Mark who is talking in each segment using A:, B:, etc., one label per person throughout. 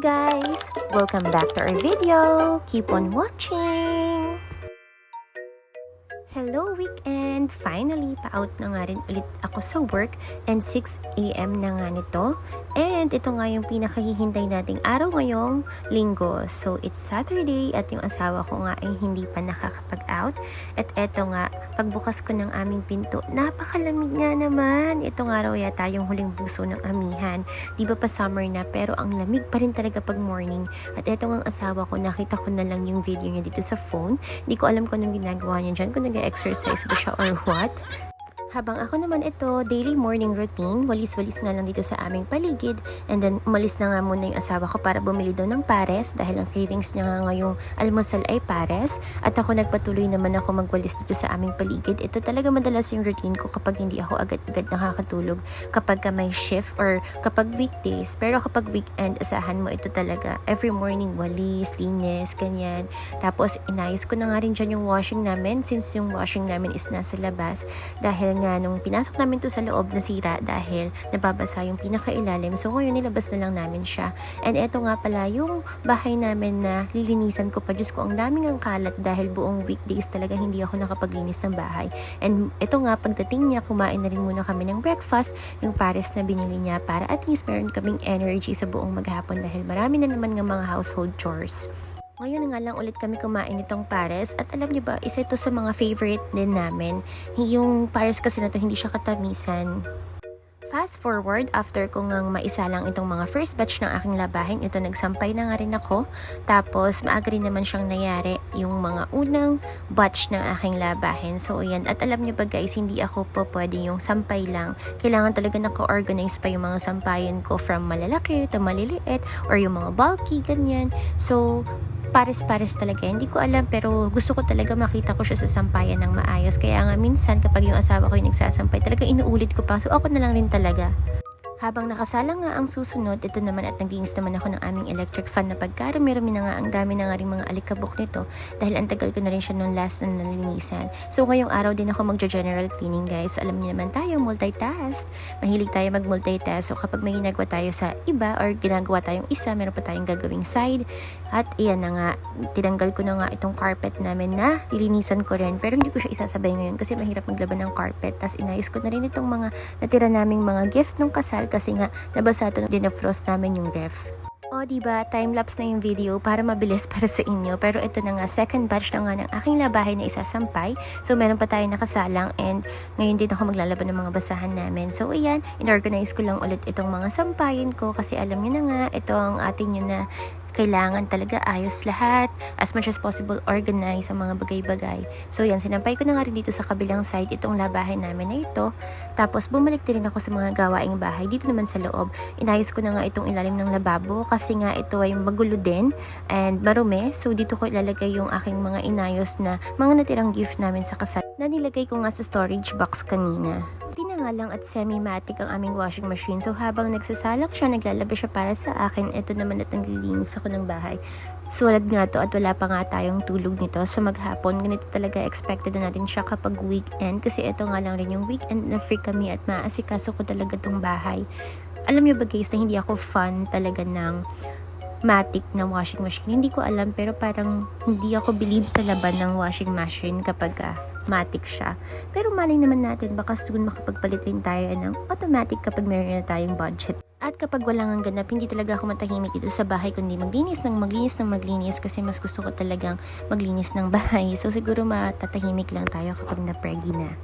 A: guys! Welcome back to our video! Keep on watching! Hello weekend! Finally, pa-out na nga rin ulit ako sa work and 6 AM na nga nito. And ito nga yung pinakahihintay nating araw ngayong linggo. So, it's Saturday at yung asawa ko nga ay hindi pa nakakapag-out. At eto nga, pagbukas ko ng aming pinto, napakalamig nga naman. Ito nga raw yata yung huling buso ng amihan. Di ba pa summer na pero ang lamig pa rin talaga pag morning. At eto nga ang asawa ko, nakita ko na lang yung video niya dito sa phone. Hindi ko alam kung anong ginagawa niya dyan, kung nag-exercise ba siya or what. Habang ako naman ito, daily morning routine, walis-walis nga lang dito sa aming paligid. And then, umalis na nga muna yung asawa ko para bumili daw ng pares dahil ang cravings niya nga ngayong almusal ay pares. At ako nagpatuloy naman ako magwalis dito sa aming paligid. Ito talaga madalas yung routine ko kapag hindi ako agad-agad nakakatulog kapag may shift or kapag weekdays. Pero kapag weekend, asahan mo ito talaga. Every morning, walis, linis, ganyan. Tapos, inayos ko na nga rin dyan yung washing namin since yung washing namin is nasa labas. Dahil nga nung pinasok namin to sa loob nasira dahil nababasa yung pinakailalim. So ngayon nilabas na lang namin siya. And eto nga pala yung bahay namin na lilinisan ko pa. Diyos ko, ang daming ang kalat dahil buong weekdays talaga hindi ako nakapaglinis ng bahay. And eto nga, pagdating niya, kumain na rin muna kami ng breakfast, yung pares na binili niya para at least meron kaming energy sa buong maghapon dahil marami na naman ng mga household chores. Ngayon nga lang ulit kami kumain itong pares at alam niyo ba, isa ito sa mga favorite din namin. Yung pares kasi na to hindi siya katamisan. Fast forward, after ko ngang maisa lang itong mga first batch ng aking labahin, ito nagsampay na nga rin ako. Tapos maaga rin naman siyang nangyari yung mga unang batch ng aking labahin. So ayan, at alam niyo ba guys, hindi ako po pwede yung sampay lang. Kailangan talaga naka-organize pa yung mga sampayan ko from malalaki to maliliit or yung mga bulky, ganyan. So pares-pares talaga. Hindi ko alam pero gusto ko talaga makita ko siya sa sampayan ng maayos. Kaya nga minsan kapag yung asawa ko yung nagsasampay, talaga inuulit ko pa. So ako na lang rin talaga. Habang nakasala nga ang susunod, ito naman at naglinis naman ako ng aming electric fan na pagkarumi-rumi na nga, ang dami na nga rin mga alikabok nito dahil ang tagal ko na rin siya nung last na nalinisan. So ngayong araw din ako magja-general cleaning guys. Alam niyo naman tayo, multitask. Mahilig tayo mag-multitask. So kapag may ginagawa tayo sa iba or ginagawa tayong isa, meron pa tayong gagawing side. At iyan na nga, tinanggal ko na nga itong carpet namin na lilinisan ko rin. Pero hindi ko siya isasabay ngayon kasi mahirap maglaban ng carpet. Tapos inayos ko na rin itong mga natira naming mga gift nung kasal kasi nga nabasa ito na dinefrost namin yung ref. O diba, time-lapse na yung video para mabilis para sa inyo. Pero ito na nga, second batch na nga ng aking labahay na isasampay. So meron pa tayo nakasalang and ngayon din ako maglalaban ng mga basahan namin. So ayan, inorganize ko lang ulit itong mga sampayin ko kasi alam niyo na nga, ito ang atin nyo na kailangan talaga ayos lahat, as much as possible organize ang mga bagay-bagay. So yan, sinampay ko na nga rin dito sa kabilang side itong labahin namin na ito. Tapos bumalik din ako sa mga gawaing bahay dito naman sa loob. Inayos ko na nga itong ilalim ng lababo kasi nga ito ay magulo din and marumi. So dito ko ilalagay yung aking mga inayos na mga natirang gift namin sa kasal na nilagay ko nga sa storage box kanina. Hindi na nga lang at semi-matic ang aming washing machine. So habang nagsasalak siya, naglalaba siya para sa akin. Ito naman at naglilinis ako ng bahay. Sulat nga to at wala pa nga tayong tulog nito. So maghapon, ganito talaga expected na natin siya kapag weekend. Kasi ito nga lang rin yung weekend na free kami at maasikaso ko talaga tong bahay. Alam niyo ba guys na hindi ako fan talaga ng matic na washing machine. Hindi ko alam pero parang hindi ako believe sa laban ng washing machine kapag matic siya. Pero malay naman natin baka soon makapagpalit rin tayo ng automatic kapag meron na tayong budget. At kapag walang ang ganap, hindi talaga ako matahimik dito sa bahay kundi maglinis kasi mas gusto ko talagang maglinis ng bahay. So siguro matatahimik lang tayo kapag na-preggy na.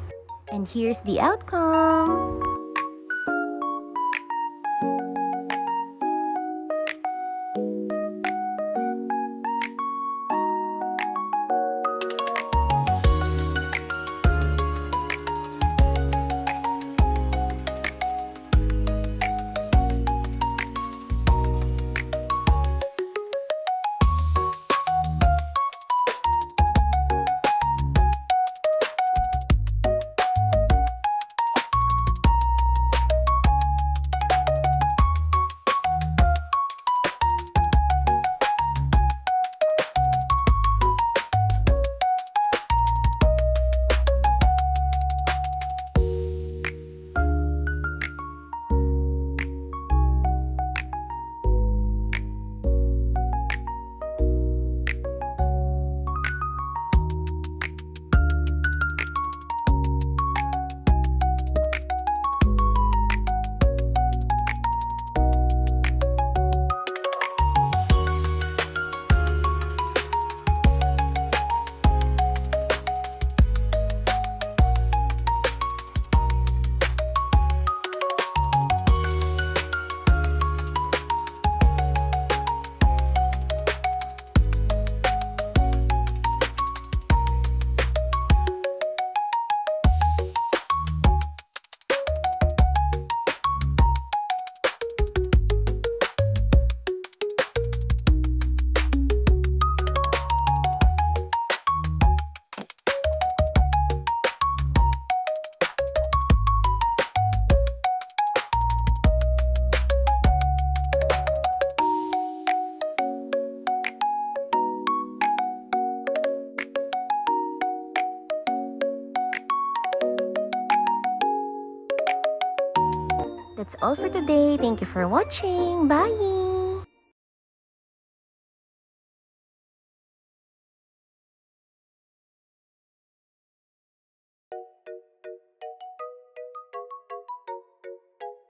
A: And here's the outcome! That's all for today. Thank you for watching. Bye!